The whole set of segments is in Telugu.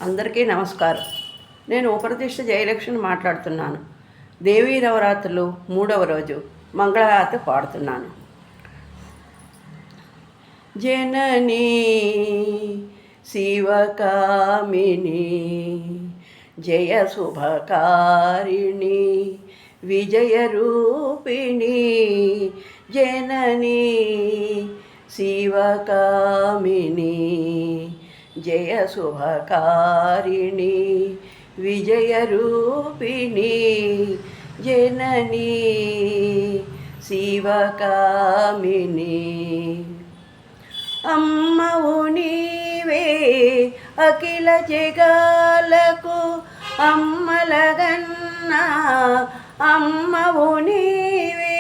అందరికీ నమస్కారం. నేను ఉపరతిష్ఠ జయలక్ష్మిని మాట్లాడుతున్నాను. దేవీ నవరాత్రులు 3వ రోజు మంగళహారతి పాడుతున్నాను. జననీ శివకామిని జయ శుభకారిణి విజయరూపిణి జననీ శివకామిని జయ శుభకారిణి విజయరూపిణి జననీ శివకామిని అమ్మవు నీవే అఖిల జగాలకు అమ్మలగన్నా అమ్మవు నీవే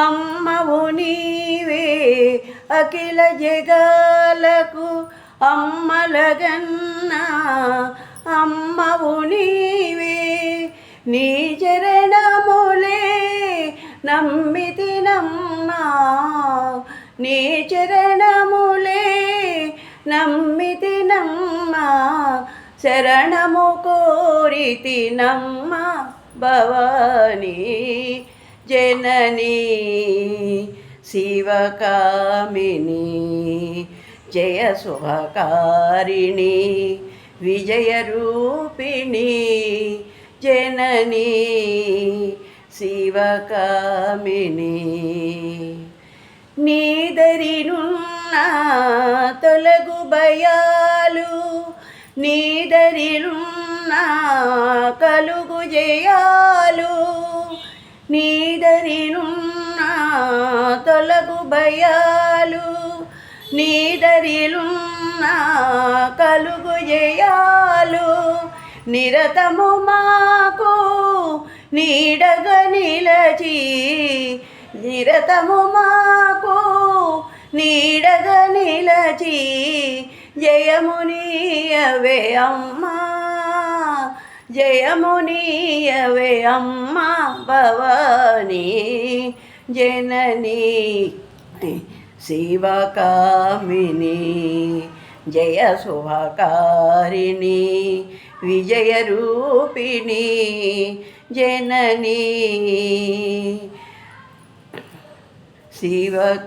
అమ్మవు నీవే అఖిల జగాలకు అమ్మలగన్నా అమ్మవు నీవే నీ చరణములే నమ్మితినమ్మా నీ చరణములే నమ్మితినమ్మా శరణము కోరితినమ్మా భవానీ జననీ శివకామిని జయ శుభకారిణి విజయరూపిణి జననీ శివకామిని నీదరినున్న తొలగు భయాలు నీదరినున్న కలుగు జయాలు నీదరినున్న తొలగు భయాలు నీదరిలున్న కలుగు జయాలు నిరతము మాకు నీడగా నిలచి నిరతము మాకు నీడగా నిలచి జయమునీయవే అమ్మా జయమునీయవే అమ్మా భవానీ జననీ శివకామిని జయ శుభకారిణి విజయరూపిణి జననీ శివకామిని.